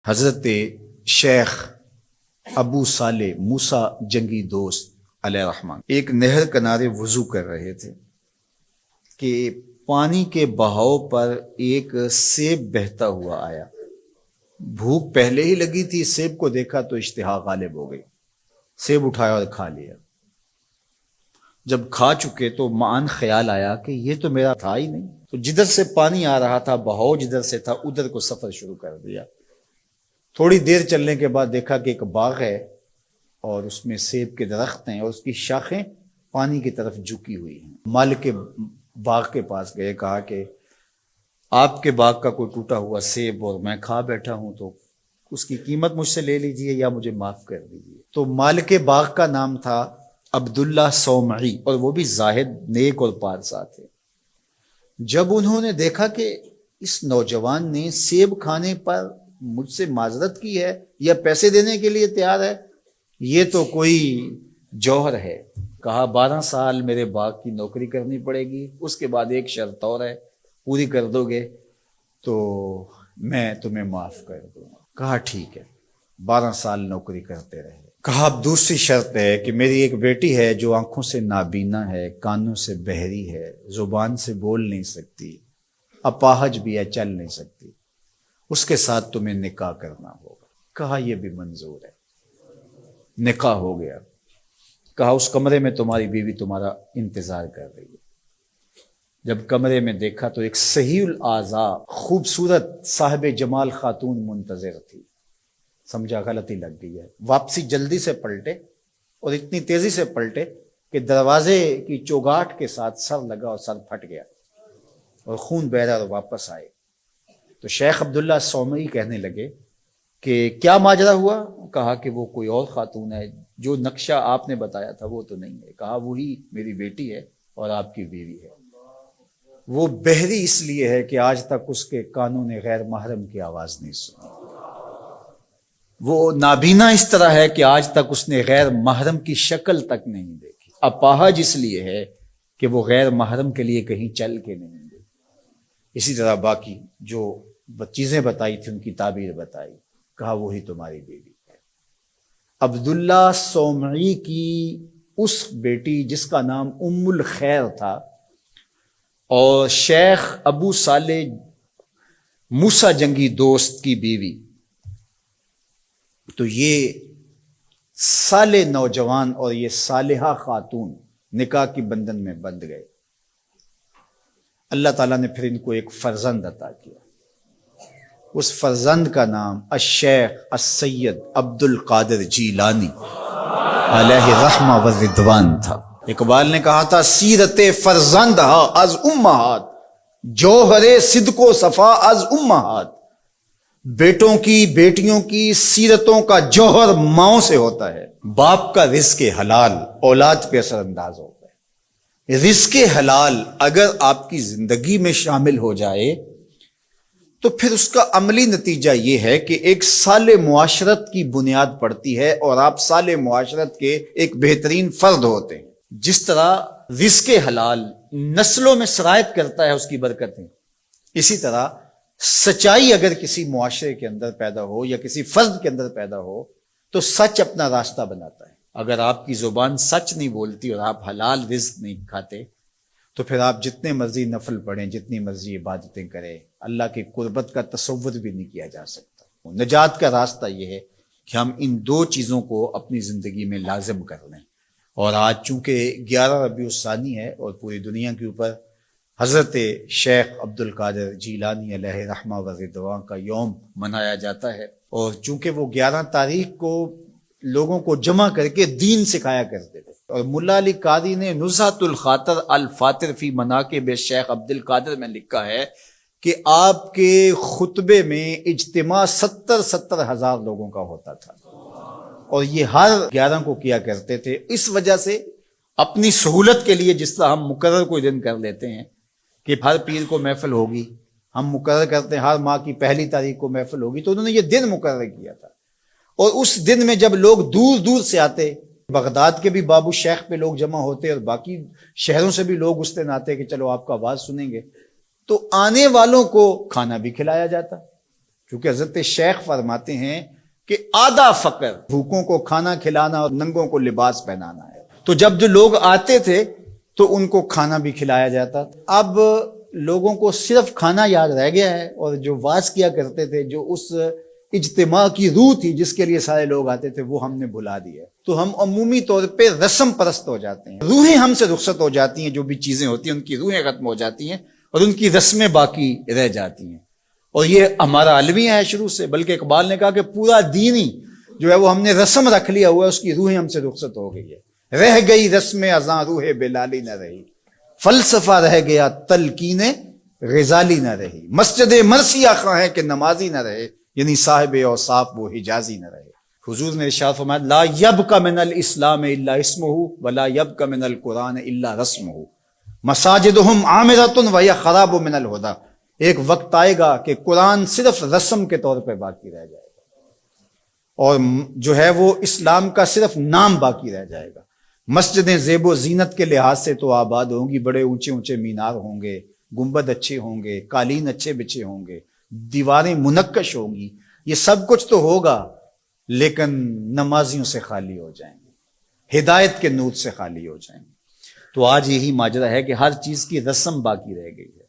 حضرت شیخ ابو صالح موسیٰ جنگی دوست علیہ الرحمن ایک نہر کنارے وضو کر رہے تھے کہ پانی کے بہاؤ پر ایک سیب بہتا ہوا آیا۔ بھوک پہلے ہی لگی تھی، سیب کو دیکھا تو اشتہا غالب ہو گئی، سیب اٹھایا اور کھا لیا۔ جب کھا چکے تو معاً خیال آیا کہ یہ تو میرا تھا ہی نہیں، تو جدھر سے پانی آ رہا تھا، بہاؤ جدھر سے تھا، ادھر کو سفر شروع کر دیا۔ تھوڑی دیر چلنے کے بعد دیکھا کہ ایک باغ ہے اور اس میں سیب کے درخت ہیں اور اس کی شاخیں پانی کی طرف جھکی ہوئی ہیں۔ مالک کے باغ کے پاس گئے، کہا کہ آپ کے باغ کا کوئی ٹوٹا ہوا سیب اور میں کھا بیٹھا ہوں، تو اس کی قیمت مجھ سے لے لیجئے یا مجھے معاف کر دیجئے۔ تو مالک باغ کا نام تھا عبداللہ صومعی، اور وہ بھی زاہد، نیک اور پارسا تھے۔ جب انہوں نے دیکھا کہ اس نوجوان نے سیب کھانے پر مجھ سے معذرت کی ہے یا پیسے دینے کے لیے تیار ہے، یہ تو کوئی جوہر ہے، کہا 12 سال میرے باغ کی نوکری کرنی پڑے گی، اس کے بعد ایک شرط اور ہے، پوری کر دو گے تو میں تمہیں معاف کر دوں گا۔ کہا ٹھیک ہے، 12 سال نوکری کرتے رہے۔ کہا اب دوسری شرط ہے کہ میری ایک بیٹی ہے جو آنکھوں سے نابینا ہے، کانوں سے بہری ہے، زبان سے بول نہیں سکتی، اپاہج بھی ہے، چل نہیں سکتی، اس کے ساتھ تمہیں نکاح کرنا ہوگا۔ کہا یہ بھی منظور ہے، نکاح ہو گیا۔ کہا اس کمرے میں تمہاری بیوی تمہارا انتظار کر رہی ہے۔ جب کمرے میں دیکھا تو ایک صحیح الاعضاء خوبصورت صاحب جمال خاتون منتظر تھی۔ سمجھا غلطی لگ گئی ہے، واپسی جلدی سے پلٹے اور اتنی تیزی سے پلٹے کہ دروازے کی چوگاٹ کے ساتھ سر لگا اور سر پھٹ گیا اور خون بہ رہا، اور واپس آئے تو شیخ عبداللہ صومعی کہنے لگے کہ کیا ماجرا ہوا؟ کہا کہ وہ کوئی اور خاتون ہے، جو نقشہ آپ نے بتایا تھا وہ تو نہیں ہے۔ کہا وہی میری بیٹی ہے اور آپ کی بیوی ہے۔ وہ بہری اس لیے ہے کہ آج تک اس کے کانوں نے غیر محرم کی آواز نہیں سنی، وہ نابینا اس طرح ہے کہ آج تک اس نے غیر محرم کی شکل تک نہیں دیکھی، اپاہج اس لیے ہے کہ وہ غیر محرم کے لیے کہیں چل کے نہیں گئی۔ اسی طرح باقی جو چیزیں بتائی تھی ان کی تعبیر بتائی۔ کہا وہی تمہاری بیوی ہے۔ عبداللہ صومعی کی اس بیٹی جس کا نام ام الخیر تھا اور شیخ ابو صالح موسیٰ جنگی دوست کی بیوی، تو یہ صالح نوجوان اور یہ صالحہ خاتون نکاح کی بندھن میں بندھ گئے۔ اللہ تعالیٰ نے پھر ان کو ایک فرزند عطا کیا۔ اس فرزند کا نام الشیخ السید عبد القادر جیلانی علیہ رحمہ و رضوان تھا۔ اقبال نے کہا تھا سیرت فرزند از امہات، جوہر صدق و صفا از امہات۔ بیٹوں کی بیٹیوں کی سیرتوں کا جوہر ماؤں سے ہوتا ہے۔ باپ کا رزق حلال اولاد پہ اثر انداز ہوتا ہے۔ رزق حلال اگر آپ کی زندگی میں شامل ہو جائے تو پھر اس کا عملی نتیجہ یہ ہے کہ ایک صالح معاشرت کی بنیاد پڑتی ہے اور آپ صالح معاشرت کے ایک بہترین فرد ہوتے ہیں۔ جس طرح رزق حلال نسلوں میں سرایت کرتا ہے اس کی برکتیں، اسی طرح سچائی اگر کسی معاشرے کے اندر پیدا ہو یا کسی فرد کے اندر پیدا ہو تو سچ اپنا راستہ بناتا ہے۔ اگر آپ کی زبان سچ نہیں بولتی اور آپ حلال رزق نہیں کھاتے تو پھر آپ جتنے مرضی نفل پڑھیں، جتنی مرضی عبادتیں کریں، اللہ کی قربت کا تصور بھی نہیں کیا جا سکتا۔ نجات کا راستہ یہ ہے کہ ہم ان دو چیزوں کو اپنی زندگی میں لازم کر لیں۔ اور آج چونکہ 11 ربیع الثانی ہے اور پوری دنیا کے اوپر حضرت شیخ عبد القادر جیلانی علیہ رحمہ و رضوان کا یوم منایا جاتا ہے، اور چونکہ وہ 11 تاریخ کو لوگوں کو جمع کر کے دین سکھایا کرتے تھے، اور ملا علی قاری نے نزہۃ الخاطر الفاطر فی مناقب شیخ عبد القادر میں لکھا ہے کہ آپ کے خطبے میں اجتماع 70 ہزار لوگوں کا ہوتا تھا، اور یہ ہر 11 کو کیا کرتے تھے۔ اس وجہ سے اپنی سہولت کے لیے جس طرح ہم مقرر کوئی دن کر لیتے ہیں کہ ہر پیر کو محفل ہوگی، ہم مقرر کرتے ہیں ہر ماہ کی پہلی تاریخ کو محفل ہوگی، تو انہوں نے یہ دن مقرر کیا تھا۔ اور اس دن میں جب لوگ دور دور سے آتے، بغداد کے بھی بابو شیخ پہ لوگ جمع ہوتے اور باقی شہروں سے بھی لوگ اس دن آتے کہ چلو آپ کا آواز سنیں گے، تو آنے والوں کو کھانا بھی کھلایا جاتا، چونکہ حضرت شیخ فرماتے ہیں کہ آدھا فقر بھوکوں کو کھانا کھلانا اور ننگوں کو لباس پہنانا ہے. تو جب جو لوگ آتے تھے تو ان کو کھانا بھی کھلایا جاتا تھا. اب لوگوں کو صرف کھانا یاد رہ گیا ہے، اور جو واز کیا کرتے تھے، جو اس اجتماع کی روح تھی جس کے لیے سارے لوگ آتے تھے، وہ ہم نے بھلا دی ہے. تو ہم عمومی طور پہ رسم پرست ہو جاتے ہیں، روحیں ہم سے رخصت ہو جاتی ہیں. جو بھی چیزیں ہوتی ہیں ان کی روحیں ختم ہو جاتی ہیں اور ان کی رسمیں باقی رہ جاتی ہیں. اور یہ ہمارا المیہ ہے شروع سے، بلکہ اقبال نے کہا کہ پورا دین ہی جو ہے وہ ہم نے رسم رکھ لیا ہوا ہے، اس کی روحیں ہم سے رخصت ہو گئی ہے. رہ گئی رسم ازاں روح بلالی نہ رہی، فلسفہ رہ گیا تلقین غزالی نہ رہی، مسجد مرثیہ خواہ ہے کہ نمازی نہ رہے، یعنی صاحب اوصاف وہ حجازی نہ رہے. حضور نے ارشاد فرمایا لا یبق من الاسلام الا اسمہ ولا یبق من القرآن الا رسمہ مساجدہم عامرۃ وہی خراب من الہدی. ایک وقت آئے گا کہ قرآن صرف رسم کے طور پہ باقی رہ جائے گا، اور جو ہے وہ اسلام کا صرف نام باقی رہ جائے گا. مسجدیں زیب و زینت کے لحاظ سے تو آباد ہوں گی، بڑے اونچے اونچے مینار ہوں گے، گنبد اچھے ہوں گے، قالین اچھے بچھے ہوں گے، دیواریں منقش ہوں گی، یہ سب کچھ تو ہوگا، لیکن نمازیوں سے خالی ہو جائیں گے، ہدایت کے نور سے خالی ہو جائیں گے. تو آج یہی ماجرا ہے کہ ہر چیز کی رسم باقی رہ گئی ہے.